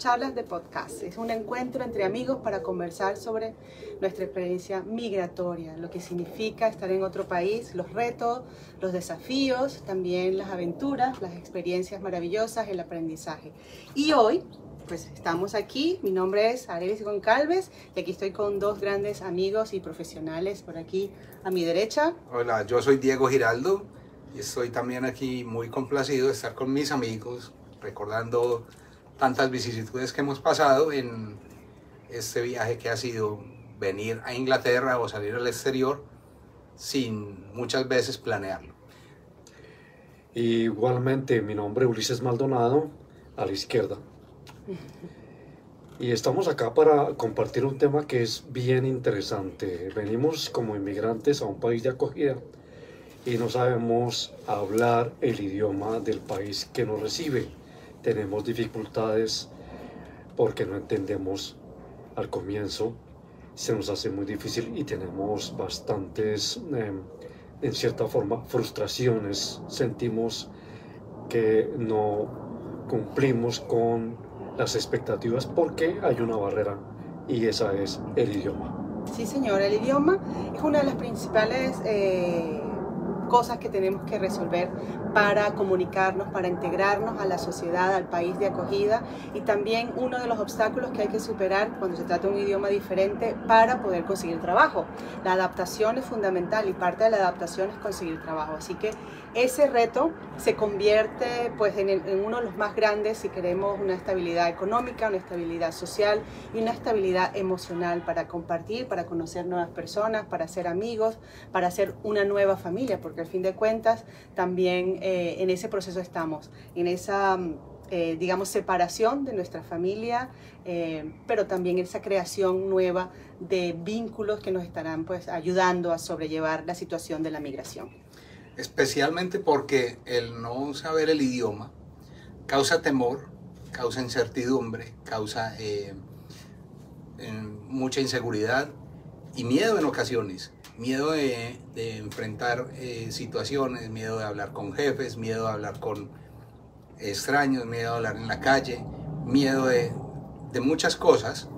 Charlas de Podcast. Es un encuentro entre amigos para conversar sobre nuestra experiencia migratoria, lo que significa estar en otro país, los retos, los desafíos, también las aventuras, las experiencias maravillosas, el aprendizaje. Y hoy, pues estamos aquí, mi nombre es Arelis Goncalves y aquí estoy con dos grandes amigos y profesionales por aquí a mi derecha. Hola, yo soy Diego Giraldo y estoy también aquí muy complacido de estar con mis amigos, recordando tantas vicisitudes que hemos pasado en este viaje que ha sido venir a Inglaterra o salir al exterior sin muchas veces planearlo. Igualmente, mi nombre es Ulises Maldonado, a la izquierda. Y estamos acá para compartir un tema que es bien interesante. Venimos como inmigrantes a un país de acogida y no sabemos hablar el idioma del país que nos recibe. Tenemos dificultades porque no entendemos al comienzo, se nos hace muy difícil y tenemos bastantes, en cierta forma, frustraciones. Sentimos que no cumplimos con las expectativas porque hay una barrera y esa es el idioma. Sí, señor, el idioma es una de las principales cosas que tenemos que resolver para comunicarnos, para integrarnos a la sociedad, al país de acogida, y también uno de los obstáculos que hay que superar cuando se trata de un idioma diferente para poder conseguir trabajo. La adaptación es fundamental y parte de la adaptación es conseguir trabajo, así que ese reto se convierte pues en uno de los más grandes si queremos una estabilidad económica, una estabilidad social y una estabilidad emocional para compartir, para conocer nuevas personas, para ser amigos, para hacer una nueva familia, porque al fin de cuentas también en ese proceso estamos, en esa digamos separación de nuestra familia, pero también esa creación nueva de vínculos que nos estarán pues ayudando a sobrellevar la situación de la migración. Especialmente porque el no saber el idioma causa temor, causa incertidumbre, causa mucha inseguridad y miedo en ocasiones. Miedo de enfrentar situaciones, miedo de hablar con jefes, miedo de hablar con extraños, miedo de hablar en la calle, miedo de muchas cosas,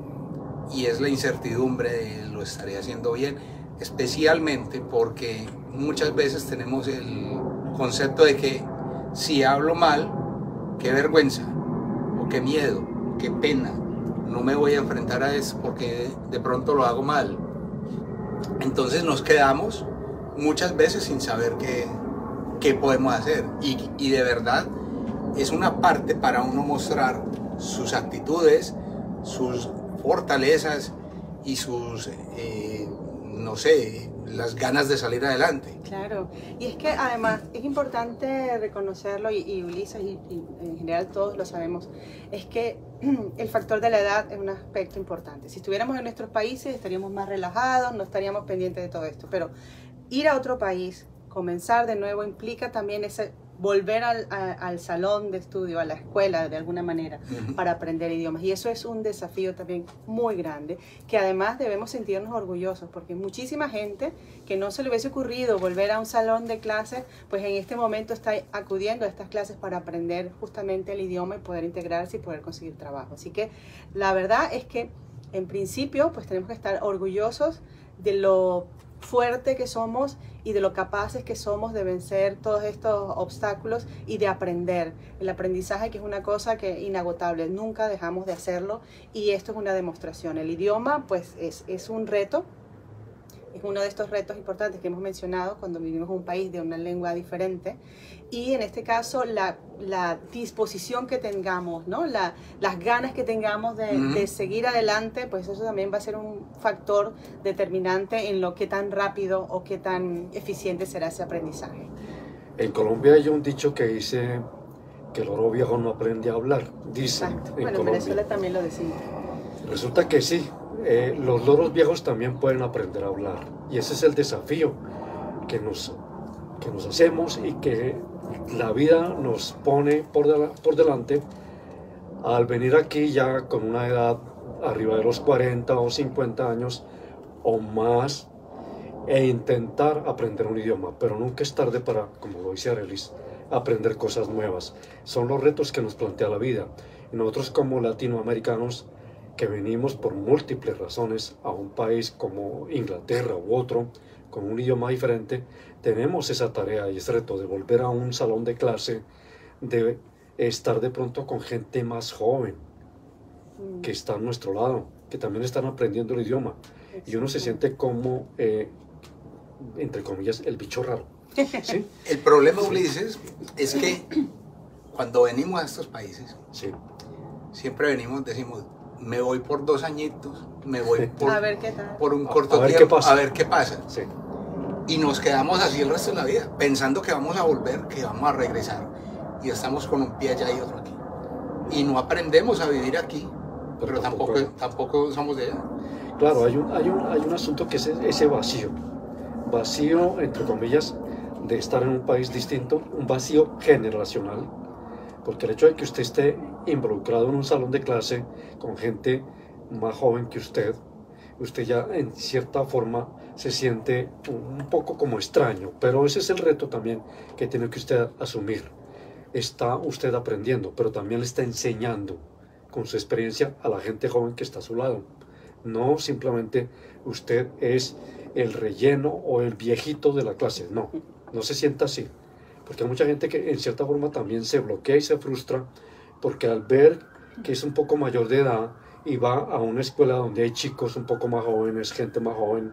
y es la incertidumbre de lo estaré haciendo bien, especialmente porque muchas veces tenemos el concepto de que si hablo mal, qué vergüenza, o qué miedo, qué pena, no me voy a enfrentar a eso porque de pronto lo hago mal. Entonces nos quedamos muchas veces sin saber qué podemos hacer, y de verdad es una parte para uno mostrar sus actitudes, sus fortalezas y sus, no sé, las ganas de salir adelante. Claro, y es que además es importante reconocerlo, y Ulises y en general todos lo sabemos, es que el factor de la edad es un aspecto importante. Si estuviéramos en nuestros países estaríamos más relajados, no estaríamos pendientes de todo esto, pero ir a otro país, comenzar de nuevo, implica también ese volver al salón de estudio, a la escuela de alguna manera, para aprender idiomas, y eso es un desafío también muy grande, que además debemos sentirnos orgullosos, porque muchísima gente que no se le hubiese ocurrido volver a un salón de clases, pues en este momento está acudiendo a estas clases para aprender justamente el idioma y poder integrarse y poder conseguir trabajo. Así que la verdad es que en principio pues tenemos que estar orgullosos de lo fuerte que somos y de lo capaces que somos de vencer todos estos obstáculos y de aprender. El aprendizaje, que es una cosa que inagotable, nunca dejamos de hacerlo, y esto es una demostración. El idioma pues es un reto, es uno de estos retos importantes que hemos mencionado cuando vivimos en un país de una lengua diferente, y en este caso la disposición que tengamos, ¿no? Las ganas que tengamos de seguir adelante, pues eso también va a ser un factor determinante en lo que tan rápido o qué tan eficiente será ese aprendizaje. En Colombia hay un dicho que dice que el oro viejo no aprende a hablar, dicen. Exacto. Bueno, en Venezuela también lo decimos. Resulta que sí, los loros viejos también pueden aprender a hablar, y ese es el desafío que nos hacemos y que la vida nos pone por delante al venir aquí ya con una edad arriba de los 40 o 50 años o más, e intentar aprender un idioma. Pero nunca es tarde para, como lo dice Arelis, aprender cosas nuevas. Son los retos que nos plantea la vida. Y nosotros como latinoamericanos, que venimos por múltiples razones a un país como Inglaterra u otro, con un idioma diferente, tenemos esa tarea y ese reto de volver a un salón de clase, de estar de pronto con gente más joven, que está a nuestro lado, que también están aprendiendo el idioma. Y uno se siente como, entre comillas, el bicho raro. ¿Sí? El problema, Ulises, es que cuando venimos a estos países, Sí. siempre venimos, decimos, me voy por 2 añitos, me voy por, A ver qué tal. por un corto a ver tiempo, qué pasa. a ver qué pasa. Sí. Y nos quedamos así el resto de la vida, pensando que vamos a volver, que vamos a regresar. Y estamos con un pie allá y otro aquí. Y no aprendemos a vivir aquí, pero tampoco somos de allá. Claro, hay un asunto que es ese vacío, entre comillas, de estar en un país distinto, un vacío generacional, porque el hecho de que usted esté involucrado en un salón de clase con gente más joven que usted ya en cierta forma se siente un poco como extraño, pero ese es el reto también que tiene que usted asumir. Está usted aprendiendo, pero también le está enseñando con su experiencia a la gente joven que está a su lado. No simplemente usted es el relleno o el viejito de la clase, no se sienta así, porque hay mucha gente que en cierta forma también se bloquea y se frustra porque al ver que es un poco mayor de edad y va a una escuela donde hay chicos un poco más jóvenes, gente más joven,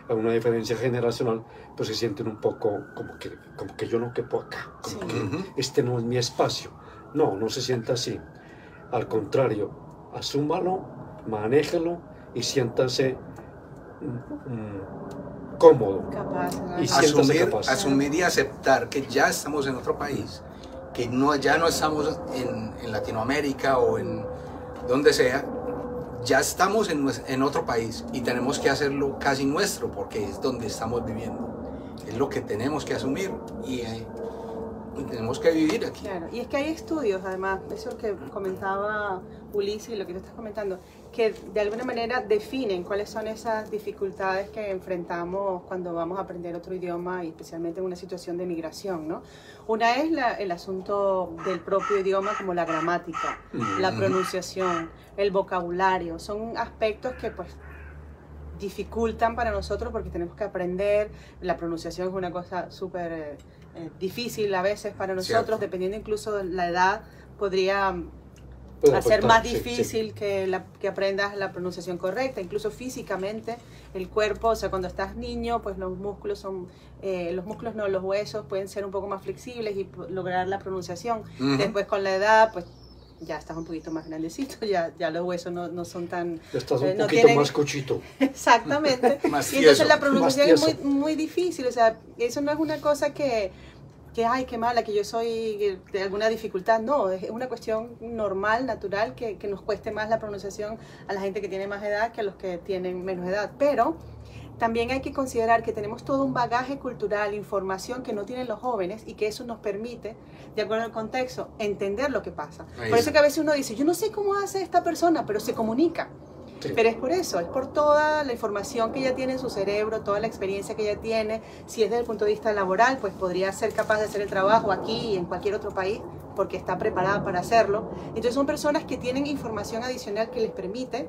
a una diferencia generacional, pues se sienten un poco como que yo no quepo acá, como que este no es mi espacio. No se sienta así. Al contrario, asúmalo, manéjelo y siéntase cómodo. Capaz, ¿no? Y siéntase capaz. Asumir y aceptar que ya estamos en otro país, que ya no estamos en Latinoamérica o en donde sea, ya estamos en otro país y tenemos que hacerlo casi nuestro porque es donde estamos viviendo. Es lo que tenemos que asumir y tenemos que vivir aquí. Claro, y es que hay estudios, además, eso que comentaba Ulises y lo que tú estás comentando, que de alguna manera definen cuáles son esas dificultades que enfrentamos cuando vamos a aprender otro idioma, y especialmente en una situación de migración, ¿no? Una es el asunto del propio idioma, como la gramática, la pronunciación, el vocabulario. Son aspectos que pues dificultan para nosotros porque tenemos que aprender. La pronunciación es una cosa súper difícil a veces para nosotros, Cierto. dependiendo incluso de la edad, podría Puede hacer afectar, más sí, difícil que aprendas la pronunciación correcta. Incluso físicamente, el cuerpo, o sea, cuando estás niño, pues los músculos los huesos pueden ser un poco más flexibles y lograr la pronunciación. Después con la edad, pues ya estás un poquito más grandecito, ya los huesos no son tan... Ya estás un no poquito tienen- más cochito. Exactamente. Más Y entonces tieso. la pronunciación Más es tieso. muy difícil, o sea, eso no es una cosa que ay, qué mala, que yo soy de alguna dificultad. No, es una cuestión normal, natural, que nos cueste más la pronunciación a la gente que tiene más edad que a los que tienen menos edad. Pero también hay que considerar que tenemos todo un bagaje cultural, información que no tienen los jóvenes, y que eso nos permite, de acuerdo al contexto, entender lo que pasa. Ahí Por eso está. que a veces uno dice, yo no sé cómo hace esta persona, pero se comunica. Sí. Pero es por eso, es por toda la información que ella tiene en su cerebro, toda la experiencia que ella tiene. Si es desde el punto de vista laboral, pues podría ser capaz de hacer el trabajo aquí y en cualquier otro país, porque está preparada para hacerlo. Entonces son personas que tienen información adicional que les permite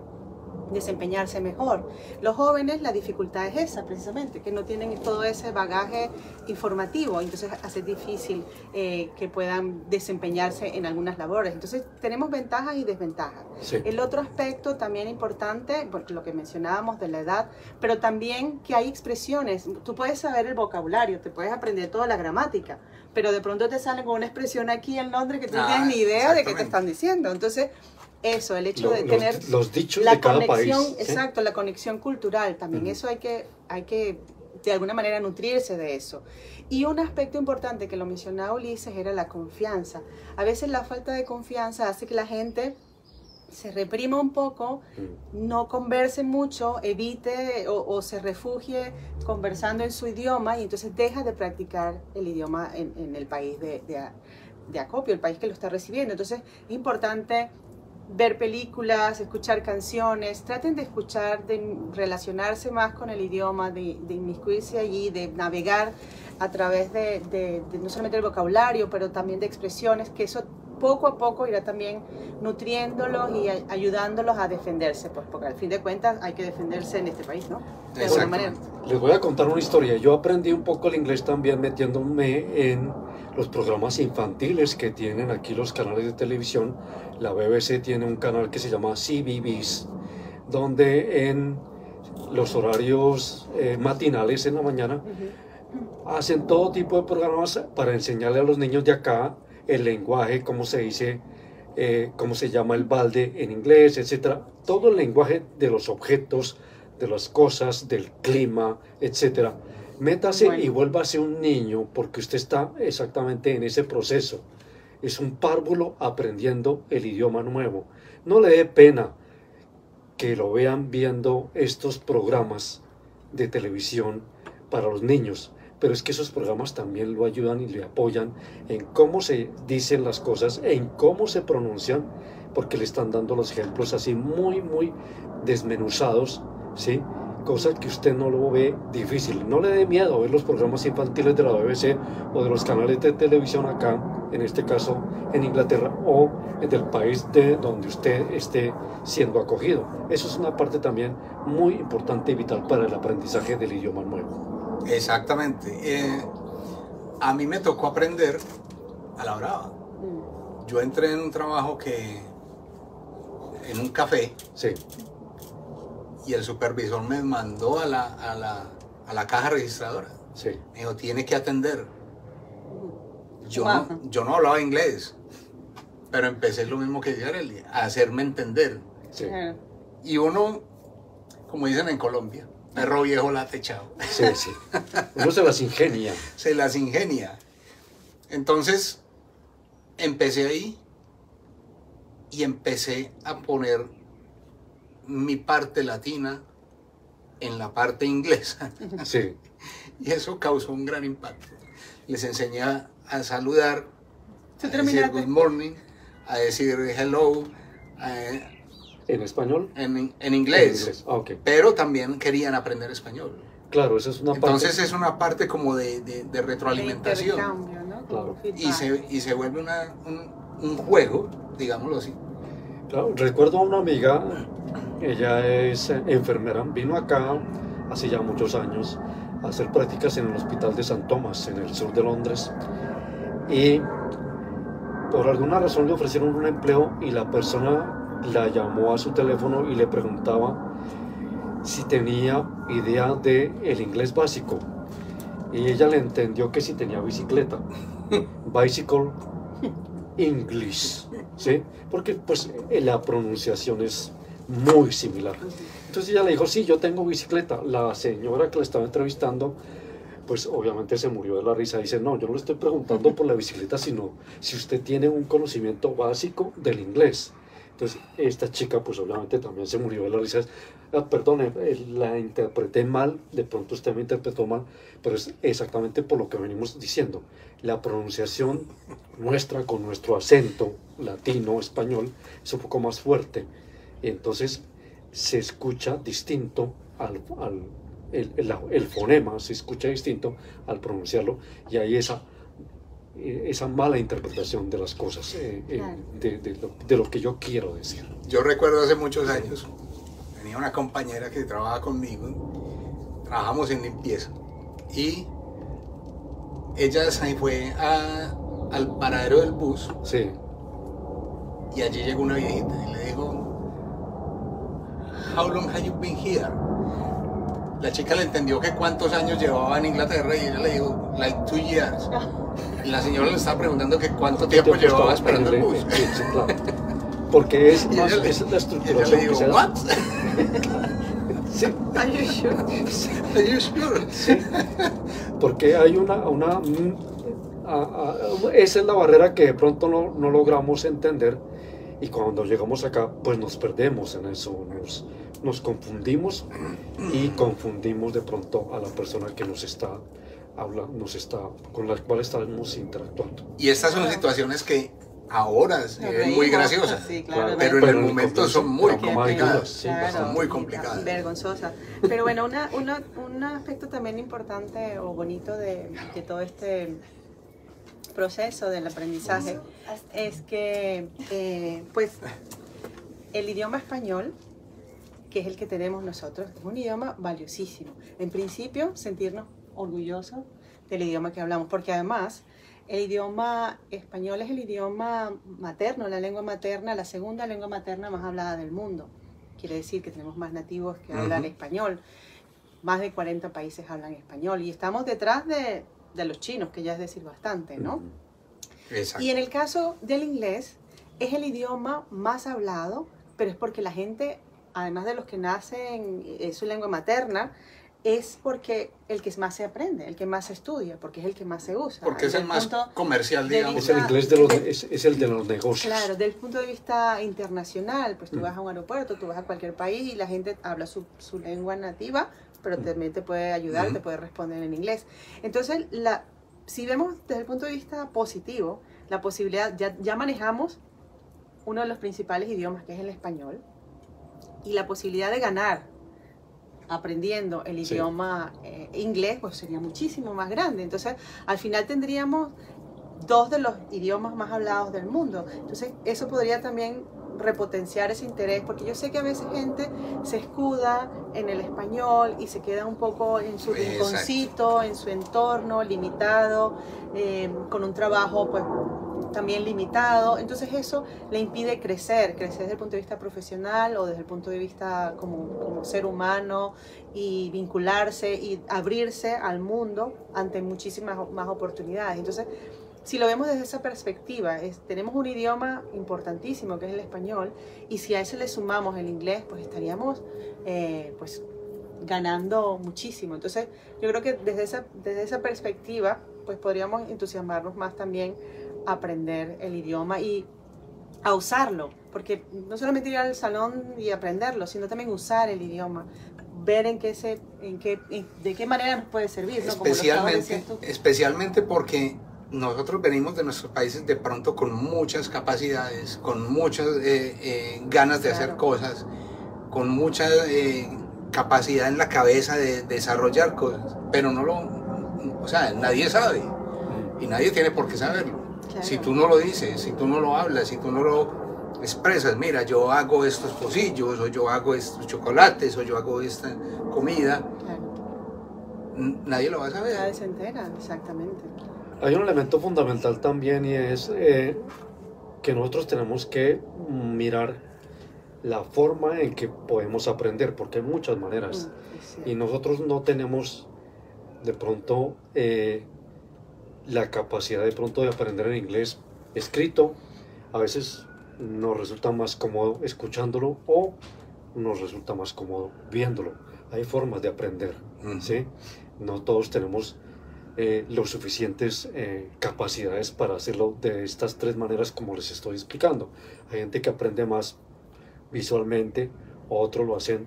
desempeñarse mejor. Los jóvenes, la dificultad es esa precisamente, que no tienen todo ese bagaje informativo, entonces hace difícil que puedan desempeñarse en algunas labores. Entonces tenemos ventajas y desventajas. Sí. El otro aspecto también importante, porque lo que mencionábamos de la edad, pero también que hay expresiones. Tú puedes saber el vocabulario, te puedes aprender toda la gramática, pero de pronto te salen con una expresión aquí en Londres que tú no tienes ni idea de qué te exactamente. están diciendo. Entonces, eso, el hecho de tener Los dichos la de cada conexión, país. ¿sí? exacto, la conexión cultural también. Ujú. Eso hay que de alguna manera nutrirse de eso. Y un aspecto importante que lo mencionaba Ulises era la confianza. A veces la falta de confianza hace que la gente se reprima un poco, no converse mucho, evite o se refugie conversando en su idioma, y entonces deja de practicar el idioma en el país de acopio, el país que lo está recibiendo. Entonces es importante ver películas, escuchar canciones, traten de escuchar, de relacionarse más con el idioma, de inmiscuirse allí, de navegar a través de no solamente el vocabulario, pero también de expresiones, que eso poco a poco irá también nutriéndolos y ayudándolos a defenderse, pues, porque al fin de cuentas hay que defenderse en este país, ¿no? De alguna manera. Les voy a contar una historia. Yo aprendí un poco el inglés también metiéndome en los programas infantiles que tienen aquí los canales de televisión. La BBC tiene un canal que se llama CBeebies, donde en los horarios matinales en la mañana hacen todo tipo de programas para enseñarle a los niños de acá el lenguaje, cómo se dice, cómo se llama el balde en inglés, etcétera. Todo el lenguaje de los objetos, de las cosas, del clima, etcétera. Métase y vuélvase un niño, porque usted está exactamente en ese proceso. Es un párvulo aprendiendo el idioma nuevo. No le dé pena que lo vean viendo estos programas de televisión para los niños, pero es que esos programas también lo ayudan y le apoyan en cómo se dicen las cosas, en cómo se pronuncian, porque le están dando los ejemplos así muy desmenuzados, ¿sí? Cosa que usted no lo ve difícil. No le dé miedo ver los programas infantiles de la BBC o de los canales de televisión acá, en este caso en Inglaterra o en el país de donde usted esté siendo acogido. Eso es una parte también muy importante y vital para el aprendizaje del idioma nuevo. Exactamente. A mí me tocó aprender a la brava. Yo entré en un trabajo en un café. Sí. Y el supervisor me mandó a la caja registradora. Sí. Me dijo, tiene que atender. Yo no hablaba inglés, pero empecé lo mismo que Yareli, a hacerme entender. Sí. Y uno, como dicen en Colombia, perro viejo late echado. Sí, sí. Uno se las ingenia. Se las ingenia. Entonces, empecé ahí y empecé a poner mi parte latina en la parte inglesa. Sí. Y eso causó un gran impacto. Les enseñé a saludar, a decir good morning, a decir hello, ¿En español? en inglés. Ah, okay. Pero también querían aprender español. Claro, esa es una parte. Entonces es una parte como de retroalimentación. De intercambio, ¿no? Claro. Y se vuelve un juego, digámoslo así. Claro, recuerdo a una amiga, ella es enfermera, vino acá hace ya muchos años a hacer prácticas en el Hospital de St. Thomas, en el sur de Londres, y por alguna razón le ofrecieron un empleo y la persona la llamó a su teléfono y le preguntaba si tenía idea del inglés básico, y ella le entendió que si tenía bicicleta, bicycle English, ¿sí? Porque pues la pronunciación es muy similar. Entonces ella le dijo, sí, yo tengo bicicleta. La señora que la estaba entrevistando, pues obviamente se murió de la risa. Dice, no, yo no le estoy preguntando por la bicicleta, sino si usted tiene un conocimiento básico del inglés. Entonces esta chica pues obviamente también se murió de la risa. Perdone, la interpreté mal, de pronto usted me interpretó mal, pero es exactamente por lo que venimos diciendo. La pronunciación nuestra con nuestro acento latino, español, es un poco más fuerte. Entonces se escucha distinto el fonema, se escucha distinto al pronunciarlo, y hay esa mala interpretación de las cosas, de lo que yo quiero decir. Yo recuerdo hace muchos años, tenía una compañera que trabajaba conmigo, trabajamos en limpieza, y ella se fue al paradero del bus. Sí. Y allí llegó una viejita y le dijo, "How long have you been here?" La chica le entendió que cuántos años llevaba en Inglaterra y ella le dijo, like 2 years. Y la señora le estaba preguntando que cuánto tiempo llevaba esperando el bus. Sí, sí, claro. Porque es más, ella es la y ella estructuración le dijo, que se da. what? Sí. Are you sure? Are you sure? Sí. Porque hay esa es la barrera que de pronto no logramos entender, y cuando llegamos acá pues nos perdemos en eso, nos confundimos y confundimos de pronto a la persona que nos está con la cual estamos interactuando. Y estas son situaciones que ahora es muy graciosa, sí, claro, pero en el momento son muy Porque complicadas, sí, son muy complicadas. Vergonzosa. Pero bueno, un aspecto también importante o bonito de todo este proceso del aprendizaje es que pues el idioma español, que es el que tenemos nosotros, es un idioma valiosísimo. En principio, sentirnos orgullosos del idioma que hablamos, porque además el idioma español es el idioma materno, la lengua materna, la segunda lengua materna más hablada del mundo. Quiere decir que tenemos más nativos que hablan español. Más de 40 países hablan español y estamos detrás de los chinos, que ya es decir bastante, ¿no? Exacto. Y en el caso del inglés, es el idioma más hablado, pero es porque la gente, además de los que nacen en su lengua materna, es porque el que más se aprende, el que más se estudia, porque es el que más se usa. Porque es el más comercial, digamos. Es el inglés es el de los negocios. Claro, desde el punto de vista internacional, pues tú vas a un aeropuerto, tú vas a cualquier país y la gente habla su lengua nativa, pero también te puede ayudar, te puede responder en inglés. Entonces, si vemos desde el punto de vista positivo, la posibilidad, ya manejamos uno de los principales idiomas, que es el español, y la posibilidad de ganar aprendiendo el idioma inglés, pues sería muchísimo más grande. Entonces, al final tendríamos dos de los idiomas más hablados del mundo. Entonces, eso podría también repotenciar ese interés, porque yo sé que a veces gente se escuda en el español y se queda un poco en su rinconcito, en su entorno limitado, con un trabajo pues también limitado. Entonces eso le impide crecer desde el punto de vista profesional o desde el punto de vista como ser humano, y vincularse y abrirse al mundo ante muchísimas más oportunidades. Entonces, si lo vemos desde esa perspectiva, tenemos un idioma importantísimo que es el español, y si a ese le sumamos el inglés, pues estaríamos pues ganando muchísimo. Entonces, yo creo que desde esa perspectiva, pues podríamos entusiasmarnos más también a aprender el idioma y a usarlo, porque no solamente ir al salón y aprenderlo, sino también usar el idioma, ver de qué manera nos puede servir, ¿no? Especialmente porque nosotros venimos de nuestros países de pronto con muchas capacidades, con muchas ganas de hacer cosas, con mucha capacidad en la cabeza de desarrollar cosas, pero nadie sabe y nadie tiene por qué saberlo. Claro. Si tú no lo dices, si tú no lo hablas, si tú no lo expresas, mira, yo hago estos pocillos, o yo hago estos chocolates, o yo hago esta comida, nadie lo va a saber. Nadie se entera, exactamente. Hay un elemento fundamental también, y es que nosotros tenemos que mirar la forma en que podemos aprender, porque hay muchas maneras, y nosotros no tenemos de pronto la capacidad de pronto de aprender en inglés escrito. A veces nos resulta más cómodo escuchándolo o nos resulta más cómodo viéndolo. Hay formas de aprender, ¿sí? No todos tenemos los suficientes capacidades para hacerlo de estas tres maneras como les estoy explicando. Hay gente que aprende más visualmente, otros lo hacen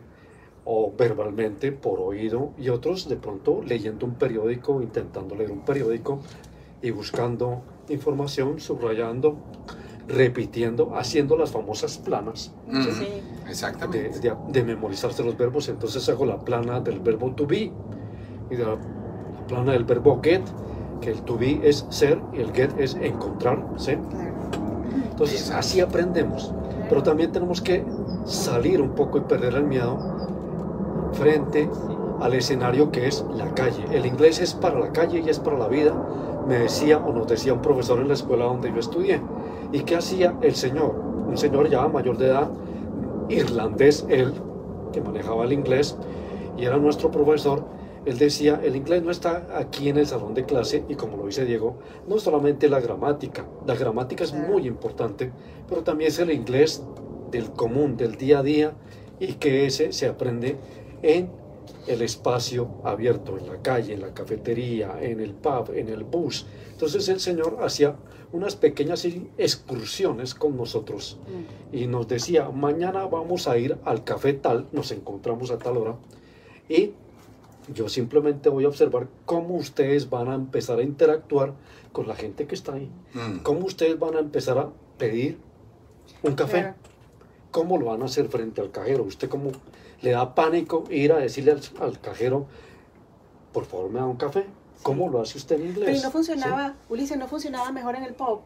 o verbalmente por oído, y otros de pronto leyendo un periódico, intentando leer un periódico y buscando información, subrayando, repitiendo, haciendo las famosas planas. Sí. Exactamente. De memorizarse los verbos. Entonces hago la plana del verbo to be y de la plana del verbo get, que el to be es ser y el get es encontrar, ¿sí? Entonces así aprendemos, pero también tenemos que salir un poco y perder el miedo frente al escenario que es la calle. El inglés es para la calle y es para la vida, me decía o nos decía un profesor en la escuela donde yo estudié. ¿Y qué hacía el señor? Un señor ya mayor de edad, irlandés él, que manejaba el inglés y era nuestro profesor. Él decía, el inglés no está aquí en el salón de clase, y como lo dice Diego, no solamente la gramática es muy importante, pero también es el inglés del común, del día a día, y que ese se aprende en el espacio abierto, en la calle, en la cafetería, en el pub, en el bus. Entonces el señor hacía unas pequeñas excursiones con nosotros y nos decía, mañana vamos a ir al café tal, nos encontramos a tal hora, y yo simplemente voy a observar cómo ustedes van a empezar a interactuar con la gente que está ahí, cómo ustedes van a empezar a pedir un café. Claro. ¿Cómo lo van a hacer frente al cajero? ¿Usted cómo le da pánico ir a decirle al cajero, por favor me da un café? ¿Cómo lo hace usted en inglés? Pero ¿y no funcionaba, ¿Sí? Ulises, no funcionaba mejor en el pub?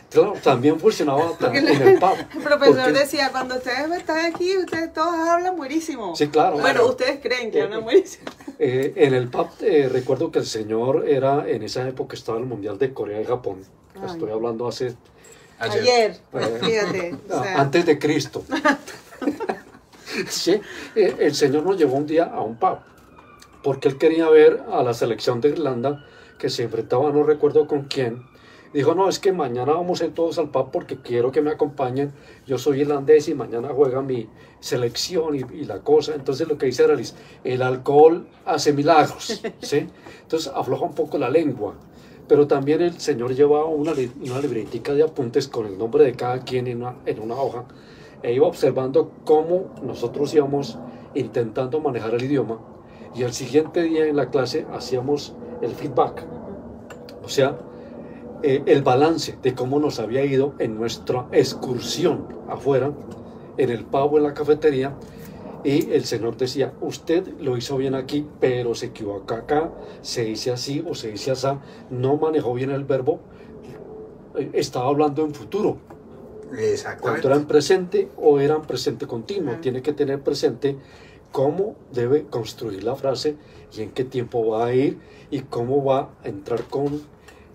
Claro, también funcionaba Porque en el pub. el profesor porque- decía, cuando ustedes están aquí, ustedes todos hablan buenísimo. Sí, claro. Bueno, Claro. ustedes creen que hablan buenísimo. En el pub recuerdo que el señor era, en esa época estaba el Mundial de Corea y Japón. Ay. Estoy hablando hace Ayer, pues, fíjate. O sea, antes de Cristo. Sí, el señor nos llevó un día a un pub porque él quería ver a la selección de Irlanda que se enfrentaba, no recuerdo con quién. Dijo, no, es que mañana vamos a ir todos al pub porque quiero que me acompañen. Yo soy irlandés y mañana juega mi selección y la cosa. Entonces lo que dice era, el alcohol hace milagros, ¿sí? Entonces afloja un poco la lengua. Pero también el señor llevaba una libretica de apuntes con el nombre de cada quien en una hoja e iba observando cómo nosotros íbamos intentando manejar el idioma y el siguiente día en la clase hacíamos el feedback, o sea, el balance de cómo nos había ido en nuestra excursión afuera, en el pub o en la cafetería. Y el señor decía, usted lo hizo bien aquí, pero se equivocó acá, se dice así o se dice así, no manejó bien el verbo, estaba hablando en futuro. Cuando Exactamente. eran presente o eran presente continuo, Ah. tiene que tener presente cómo debe construir la frase y en qué tiempo va a ir y cómo va a entrar con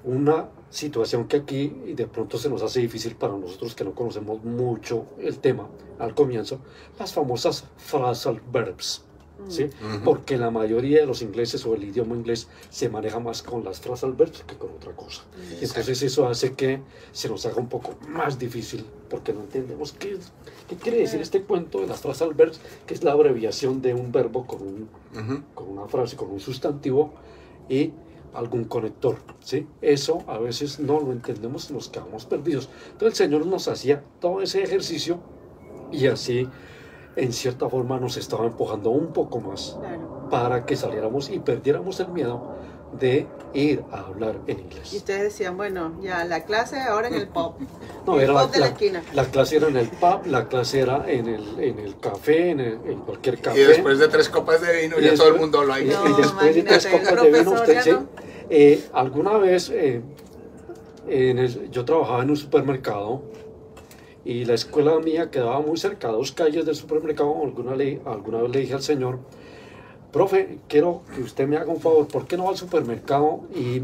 una situación que aquí de pronto se nos hace difícil para nosotros que no conocemos mucho el tema al comienzo, las famosas phrasal verbs, ¿sí? Ujú. Porque la mayoría de los ingleses o el idioma inglés se maneja más con las phrasal verbs que con otra cosa. Y entonces eso hace que se nos haga un poco más difícil porque no entendemos qué quiere decir este cuento de las phrasal verbs, que es la abreviación de un verbo Ujú. con una frase, con un sustantivo y algún conector, ¿sí? Eso a veces no lo entendemos y nos quedamos perdidos. Entonces el Señor nos hacía todo ese ejercicio y así en cierta forma nos estaba empujando un poco más claro. para que saliéramos y perdiéramos el miedo de ir a hablar en Y inglés. ustedes decían, bueno, ya la clase ahora en el pub. No, el era pub de la esquina. la clase era en el pub, la clase era en el café, en cualquier café. Y después de 3 copas de vino, Y ya después- todo el mundo lo ha Y, ido. No, y después de 3 imagínate, copas de vino, profesor, usted ya sí. no. Alguna vez yo trabajaba en un supermercado y la escuela mía quedaba muy cerca, a 2 calles del supermercado. Alguna vez le dije al señor, profe, quiero que usted me haga un favor, ¿por qué no va al supermercado y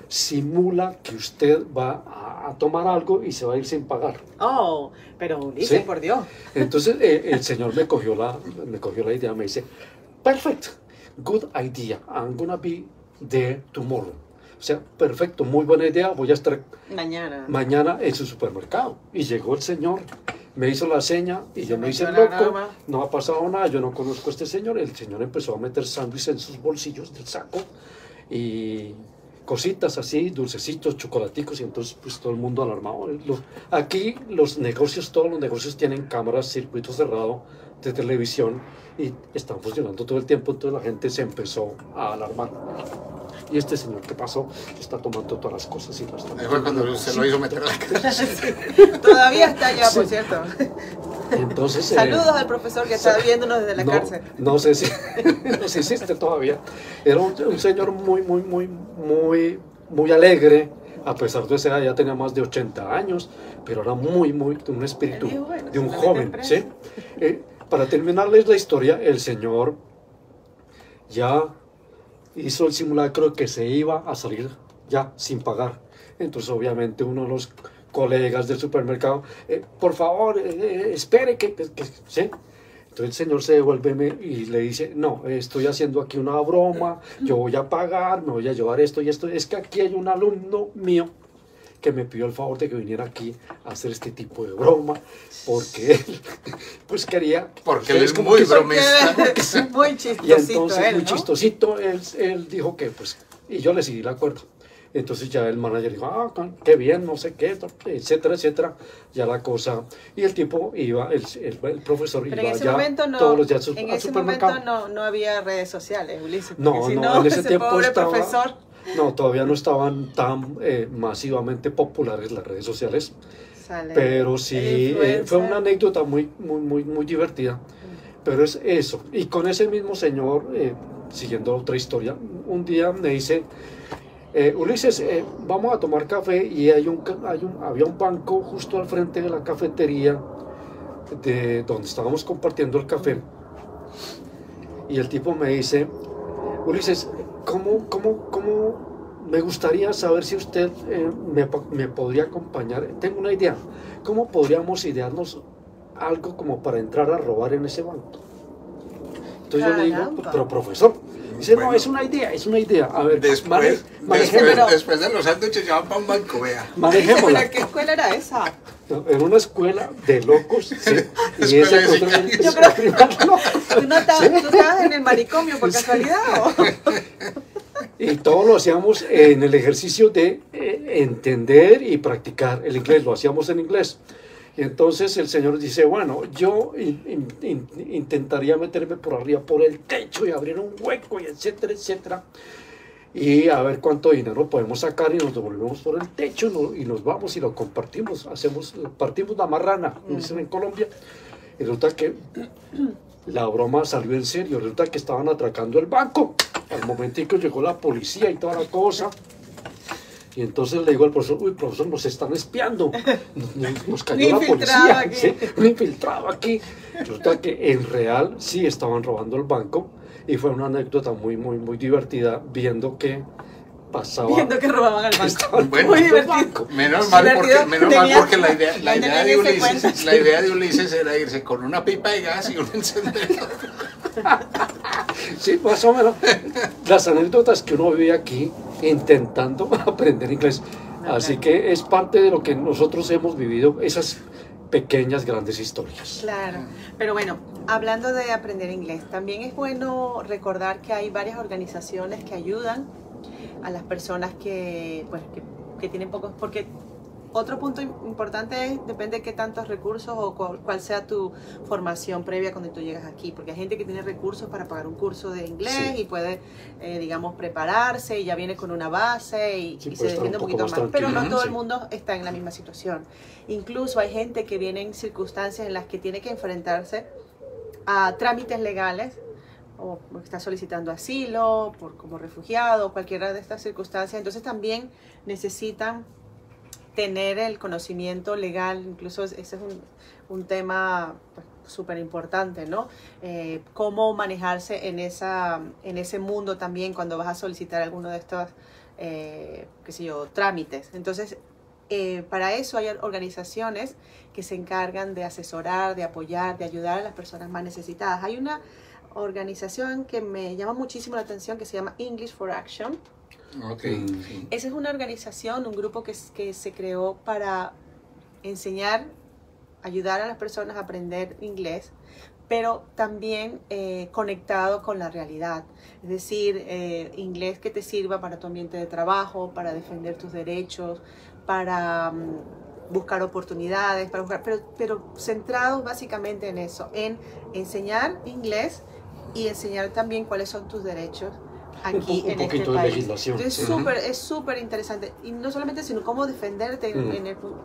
simula que usted va a tomar algo y se va a ir sin pagar? Oh, pero Ulises, ¿Sí? por Dios. Entonces el señor me cogió la idea, me dice, perfect, good idea, I'm gonna be there tomorrow. O sea, perfecto, muy buena idea, voy a estar Mañana. mañana en su supermercado. Y llegó el señor, me hizo la seña y yo me hice metió la loco, broma. no ha pasado nada, yo no conozco a este señor. El señor empezó a meter sándwiches en sus bolsillos del saco y cositas así, dulcecitos, chocolaticos, y entonces pues todo el mundo alarmado. Aquí todos los negocios tienen cámaras, circuito cerrado de televisión y están funcionando todo el tiempo, entonces la gente se empezó a alarmar. Y este señor, ¿qué pasó? Está tomando todas las cosas y las está Ahí fue cuando se lo hizo meter a la casa. Todavía está allá, por Sí. cierto. Entonces, Saludos al profesor que está viéndonos desde la no, cárcel. no sé si no sé si existe todavía. Era un señor muy alegre, a pesar de esa edad, ya tenía más de 80 años, pero era un espíritu Él dijo, bueno, de un se la meten joven, preso. ¿sí? Para terminarles la historia, el señor ya hizo el simulacro que se iba a salir ya sin pagar. Entonces, obviamente, uno de los colegas del supermercado, por favor, espere ¿sí? Entonces el señor se devuelve y le dice, no, estoy haciendo aquí una broma, yo voy a pagar, me voy a llevar esto y esto. Es que aquí hay un alumno mío que me pidió el favor de que viniera aquí a hacer este tipo de broma, porque él, pues quería... Porque él es como muy que- bromista. Muy Y chistosito entonces, él, muy ¿no? chistosito, él dijo que, pues, y yo le seguí el acuerdo. Entonces ya el manager dijo, ah, qué bien, no sé qué, etcétera, etcétera, ya la cosa. Y el tipo iba, el profesor Pero iba en ese ya momento no, todos los días en al ese supermercado. momento no había redes sociales, Ulises. No, porque si no, no, en ese ese tiempo pobre estaba- profesor. No, todavía no estaban tan masivamente populares las redes sociales, Sale pero el sí influencer. fue una anécdota muy divertida. Pero es eso. Y con ese mismo señor, siguiendo otra historia, un día me dice, Ulises, vamos a tomar café y había un banco justo al frente de la cafetería de donde estábamos compartiendo el café. Y el tipo me dice, Ulises, ¿cómo me gustaría saber si usted me podría acompañar? Tengo una idea. ¿Cómo podríamos idearnos algo como para entrar a robar en ese banco? Entonces yo le digo, Caramba. pero profesor, dice, no, Bueno. es una idea. A ver, Después, manejémosla. después de los sándwiches ya van para un banco, vea. Manejémosla. ¿Pero qué escuela era esa? En una escuela de locos, ¿sí? Y Escuela ese de profesor sicarios. es Yo creo- primer loco. ¿Tú estabas en el manicomio por casualidad? ¿O? Y todo lo hacíamos en el ejercicio de entender y practicar el inglés, lo hacíamos en inglés. Y entonces el señor dice, bueno, yo intentaría meterme por arriba, por el techo y abrir un hueco y etcétera, etcétera. Y a ver cuánto dinero podemos sacar y nos devolvemos por el techo y nos vamos y lo compartimos, partimos la marrana, dicen en Colombia. Y resulta que la broma salió en serio, resulta que estaban atracando el banco. Al momentico llegó la policía y toda la cosa. Y entonces le digo al profesor, uy, profesor, nos están espiando. Nos cayó Un la infiltrado policía. aquí. ¿Sí? Un infiltrado aquí. Resulta que en real sí estaban robando el banco. Y fue una anécdota muy divertida viendo que pasaba. Viendo que robaban al banco. estaban Bueno, Muy robando el divertido. banco. Menos mal Divertido. porque la idea Tenía de ese Ulises, cuento. la idea de Ulises era irse con una pipa de gas y un encendedor. Sí, más o menos. Las anécdotas que uno vive aquí intentando aprender inglés. No, Así claro. que es parte de lo que nosotros hemos vivido, esas pequeñas, grandes historias. Claro, pero bueno, hablando de aprender inglés, también es bueno recordar que hay varias organizaciones que ayudan a las personas que, pues, que tienen pocos, porque otro punto importante es, depende de qué tantos recursos o cuál sea tu formación previa cuando tú llegas aquí, porque hay gente que tiene recursos para pagar un curso de inglés Sí. y puede, digamos, prepararse y ya viene con una base Sí, y puede se estar defiende un un poco poquito más más, pero no tranquilo, todo sí. el mundo está en la misma situación. Incluso hay gente que viene en circunstancias en las que tiene que enfrentarse a trámites legales o está solicitando asilo como refugiado, cualquiera de estas circunstancias, entonces también necesitan tener el conocimiento legal, incluso ese es un tema pues, súper importante, ¿no? Cómo manejarse en ese mundo también cuando vas a solicitar alguno de estos, qué sé yo, trámites. Entonces, para eso hay organizaciones que se encargan de asesorar, de apoyar, de ayudar a las personas más necesitadas. Hay una organización que me llama muchísimo la atención que se llama English for Action. Ok. Sí. Esa es una organización, un grupo que se creó para enseñar, ayudar a las personas a aprender inglés, pero también conectado con la realidad. Es decir, inglés que te sirva para tu ambiente de trabajo, para defender tus derechos, para buscar oportunidades, pero centrados básicamente en eso, en enseñar inglés y enseñar también cuáles son tus derechos aquí Un en este poquito de país. legislación. Entonces, Sí. es súper interesante. Y no solamente, sino cómo defenderte,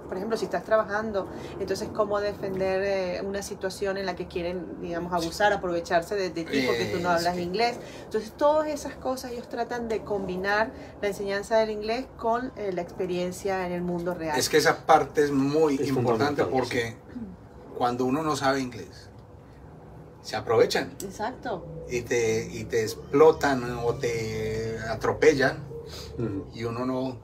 por ejemplo, si estás trabajando, entonces cómo defender una situación en la que quieren, digamos, abusar, aprovecharse de ti porque tú no hablas Sí. inglés. Entonces, todas esas cosas ellos tratan de combinar la enseñanza del inglés con la experiencia en el mundo real. Es que esa parte es muy Es importante fundamental, porque cuando uno no sabe inglés, se aprovechan Exacto. y te explotan o te atropellan Ujú. y uno no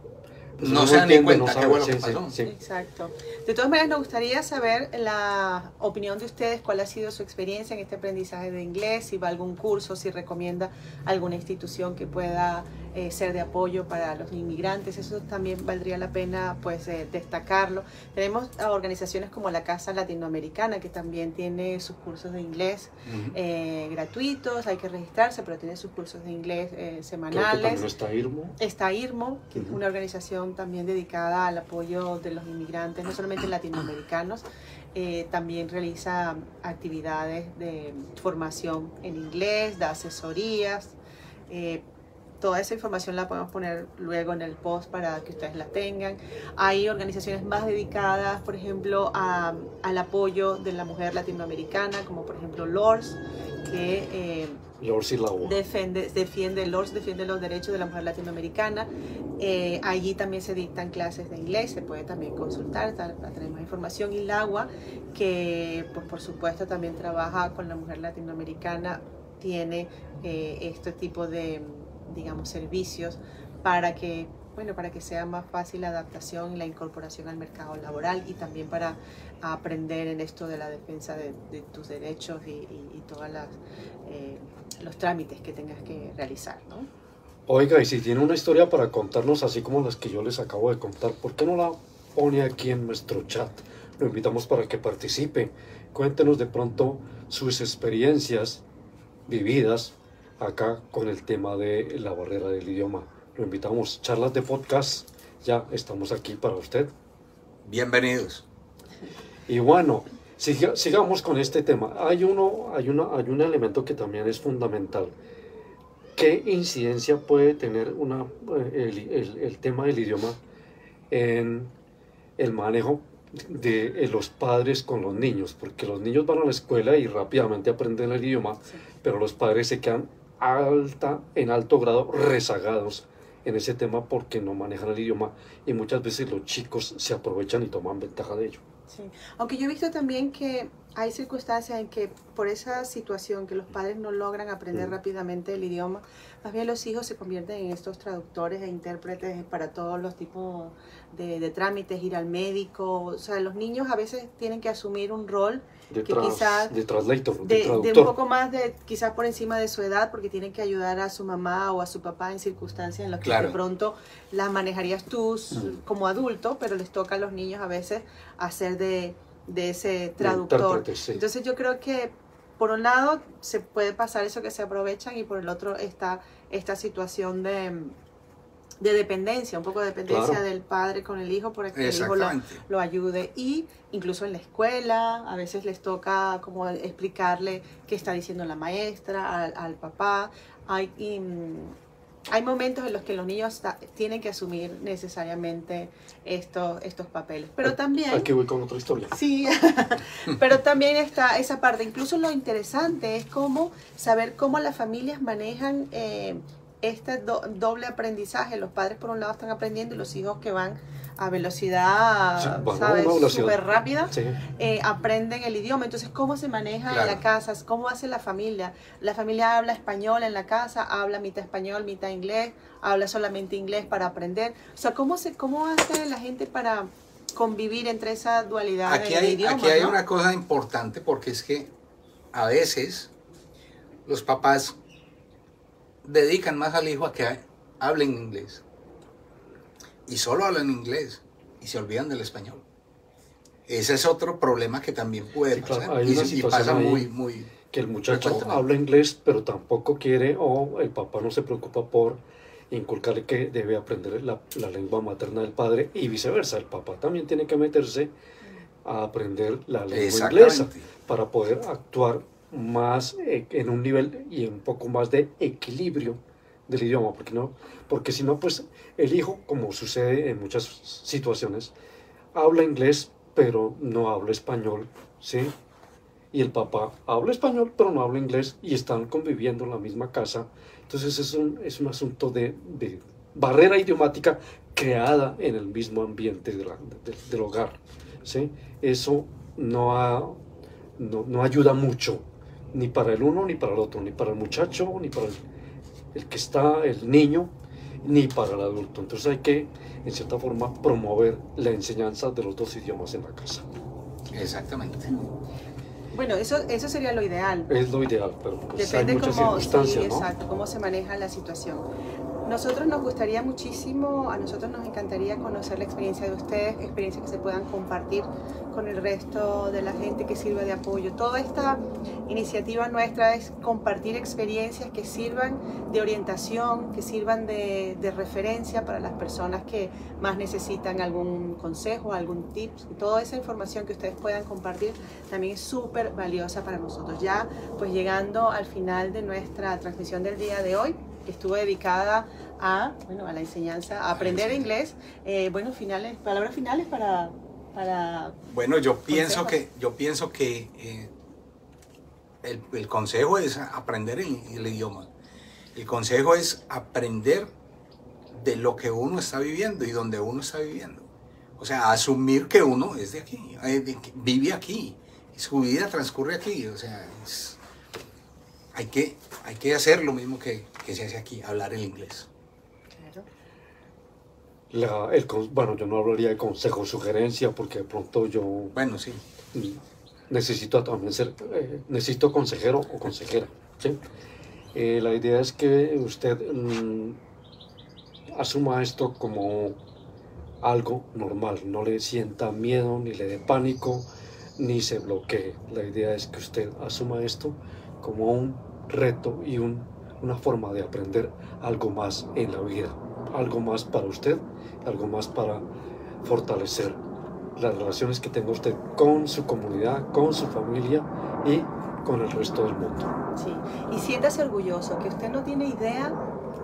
Pues no uno se da ni entiende, cuenta no qué fue lo sabe, que sí, pasó. sí. Exacto. De todas maneras, nos gustaría saber la opinión de ustedes, cuál ha sido su experiencia en este aprendizaje de inglés, si va a algún curso, si recomienda alguna institución que pueda ser de apoyo para los inmigrantes. Eso también valdría la pena pues destacarlo. Tenemos a organizaciones como la Casa Latinoamericana, que también tiene sus cursos de inglés Ujú. gratuitos, hay que registrarse, pero tiene sus cursos de inglés Creo que semanales. también está Irmo. Está IRMO, que es Ujú. una organización también dedicada al apoyo de los inmigrantes, no solamente latinoamericanos, también realiza actividades de formación en inglés, da asesorías. toda esa información la podemos poner luego en el post para que ustedes la tengan. Hay organizaciones más dedicadas, por ejemplo, al apoyo de la mujer latinoamericana, como por ejemplo LORS, que LORS y la UA. LORS defiende los derechos de la mujer latinoamericana. Allí también se dictan clases de inglés, se puede también consultar para tener más información. Y la UA, que pues, por supuesto también trabaja con la mujer latinoamericana, tiene este tipo de, digamos, servicios para que, bueno, para que sea más fácil la adaptación y la incorporación al mercado laboral, y también para aprender en esto de la defensa de tus derechos y todos los trámites que tengas que realizar, ¿no? Oiga, y si tiene una historia para contarnos, así como las que yo les acabo de contar, ¿por qué no la pone aquí en nuestro chat? Lo invitamos para que participe. Cuéntenos de pronto sus experiencias vividas acá con el tema de la barrera del idioma. Lo invitamos, charlas de podcast, ya estamos aquí para usted. Bienvenidos. Y bueno, sigamos con este tema. Hay un elemento que también es fundamental. ¿Qué incidencia puede tener el tema del idioma en el manejo de los padres con los niños? Porque los niños van a la escuela y rápidamente aprenden el idioma, sí, pero los padres se quedan en alto grado rezagados en ese tema porque no manejan el idioma, y muchas veces los chicos se aprovechan y toman ventaja de ello. Sí, aunque yo he visto también que hay circunstancias en que por esa situación que los padres no logran aprender rápidamente el idioma, más bien los hijos se convierten en estos traductores e intérpretes para todos los tipos de trámites, ir al médico. O sea, los niños a veces tienen que asumir un rol que quizás de translator, de un poco más de, quizás por encima de su edad, porque tienen que ayudar a su mamá o a su papá en circunstancias en las que de pronto las manejarías tú como adulto, pero les toca a los niños a veces hacer de ese traductor. Sí. Entonces yo creo que por un lado se puede pasar eso, que se aprovechan, y por el otro está esta situación de dependencia, un poco de dependencia del padre con el hijo, para que el hijo lo ayude. Y incluso en la escuela a veces les toca como explicarle qué está diciendo la maestra al papá. Hay momentos en los que los niños tienen que asumir necesariamente estos papeles. Pero también... Aquí voy con otra historia. Sí, pero también está esa parte. Incluso lo interesante es saber cómo las familias manejan este doble aprendizaje. Los padres por un lado están aprendiendo, y los hijos que van a velocidad, ¿sabes? Súper rápida, sí, aprenden el idioma. Entonces, ¿cómo se maneja en la casa? ¿Cómo hace la familia? La familia habla español en la casa, habla mitad español, mitad inglés, habla solamente inglés para aprender. O sea, ¿cómo hace la gente para convivir entre esa dualidad de idiomas? Aquí hay una cosa importante, porque es que a veces los papás dedican más al hijo a que hable en inglés, y solo hablan inglés y se olvidan del español. Ese es otro problema que también puede pasar. Claro, hay una situación muy que el muchacho habla inglés, pero tampoco quiere, o el papá no se preocupa por inculcarle que debe aprender la lengua materna del padre, y viceversa. El papá también tiene que meterse a aprender la lengua inglesa para poder actuar más en un nivel y un poco más de equilibrio del idioma, porque si no, pues el hijo, como sucede en muchas situaciones, habla inglés pero no habla español, ¿sí? Y el papá habla español pero no habla inglés, y están conviviendo en la misma casa. Entonces es un asunto de barrera idiomática creada en el mismo ambiente del hogar, ¿sí? Eso no ayuda mucho, ni para el uno ni para el otro, ni para el muchacho, ni para el que está, el niño, ni para el adulto. Entonces hay que, en cierta forma, promover la enseñanza de los dos idiomas en la casa. Exactamente. Bueno, eso sería lo ideal. Es lo ideal, pero pues depende hay muchas circunstancias, ¿no? Exacto, cómo se maneja la situación. Nosotros nos gustaría muchísimo, a nosotros nos encantaría conocer la experiencia de ustedes, experiencias que se puedan compartir con el resto de la gente, que sirva de apoyo. Toda esta iniciativa nuestra es compartir experiencias que sirvan de orientación, que sirvan de referencia para las personas que más necesitan algún consejo, algún tip. Toda esa información que ustedes puedan compartir también es súper valiosa para nosotros. Ya pues llegando al final de nuestra transmisión del día de hoy, que estuvo dedicada a, bueno, a la enseñanza, a aprender inglés. Bueno, palabras finales para bueno, yo pienso que el consejo es aprender el idioma. El consejo es aprender de lo que uno está viviendo y donde uno está viviendo. O sea, asumir que uno es de aquí, vive aquí, y su vida transcurre aquí. O sea, hay que hacer lo mismo que se hace aquí, hablar el inglés. Bueno, yo no hablaría de consejo, sugerencia, porque de pronto yo... Bueno, sí. Necesito también necesito consejero o consejera, ¿sí? La idea es que usted asuma esto como algo normal, no le sienta miedo, ni le dé pánico, ni se bloquee. La idea es que usted asuma esto como un reto y una forma de aprender algo más en la vida, algo más para usted, algo más para fortalecer las relaciones que tenga usted con su comunidad, con su familia y con el resto del mundo. Sí, y siéntase orgulloso, que usted no tiene idea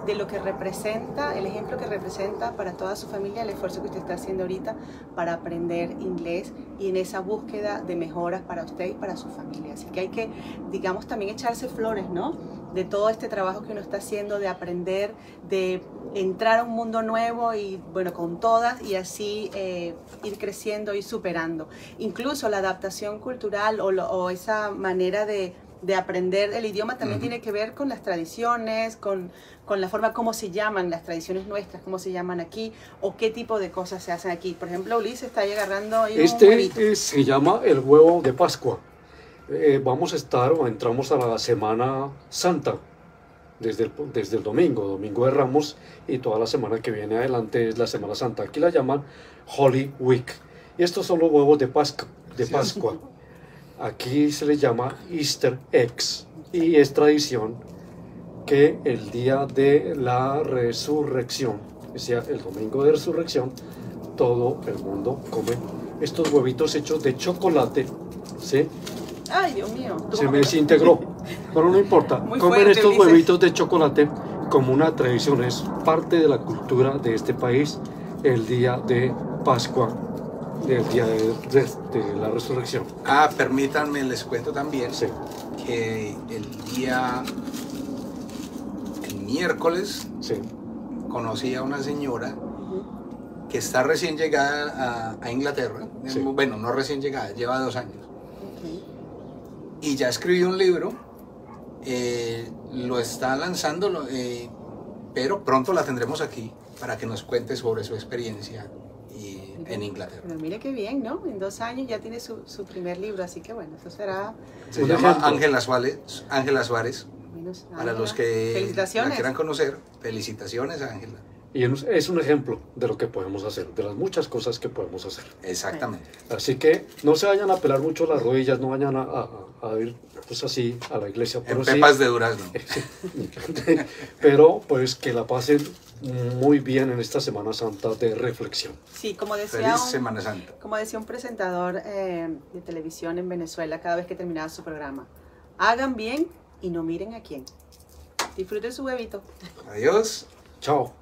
de lo que representa, el ejemplo que representa para toda su familia, el esfuerzo que usted está haciendo ahorita para aprender inglés y en esa búsqueda de mejoras para usted y para su familia. Así que hay que, digamos, también echarse flores, ¿no? De todo este trabajo que uno está haciendo, de aprender, de entrar a un mundo nuevo y, bueno, con todas y así ir creciendo y superando. Incluso la adaptación cultural o esa manera de aprender el idioma también tiene que ver con las tradiciones, con la forma como se llaman las tradiciones nuestras, cómo se llaman aquí, o qué tipo de cosas se hacen aquí. Por ejemplo, Ulises está ahí agarrando ahí un huevito. Se llama el huevo de Pascua. Vamos a estar o entramos a la Semana Santa desde el domingo de Ramos, y toda la semana que viene adelante es la Semana Santa. Aquí la llaman Holy Week. Y estos son los huevos de Pascua. Aquí se les llama Easter eggs, y es tradición que el día de la resurrección, o sea, el domingo de resurrección, todo el mundo come estos huevitos hechos de chocolate, ¿sí? Ay, Dios mío. Se me desintegró, pero no importa. Comer estos huevitos de chocolate como una tradición, es parte de la cultura de este país, el día de Pascua, el día de la resurrección. Permítanme, les cuento también que el miércoles conocí a una señora que está recién llegada a Inglaterra. Bueno, no recién llegada, lleva 2 años. Y ya escribió un libro, lo está lanzando, pero pronto la tendremos aquí para que nos cuente sobre su experiencia en Inglaterra. Pero mire qué bien, ¿no? En 2 años ya tiene su primer libro, así que bueno, eso será... Se llama Ángela Suárez. Bueno, Para los que la felicitaciones. quieran conocer, felicitaciones, Ángela. Y es un ejemplo de lo que podemos hacer, de las muchas cosas que podemos hacer. Exactamente. Así que no se vayan a pelar mucho las rodillas, no vayan a ir pues así a la iglesia. En pepas de durazno. Pero pues que la pasen muy bien en esta Semana Santa de reflexión. Sí, como Feliz Semana Santa. Como decía un presentador de televisión en Venezuela cada vez que terminaba su programa: hagan bien y no miren a quién. Disfruten su huevito. Adiós. Chao.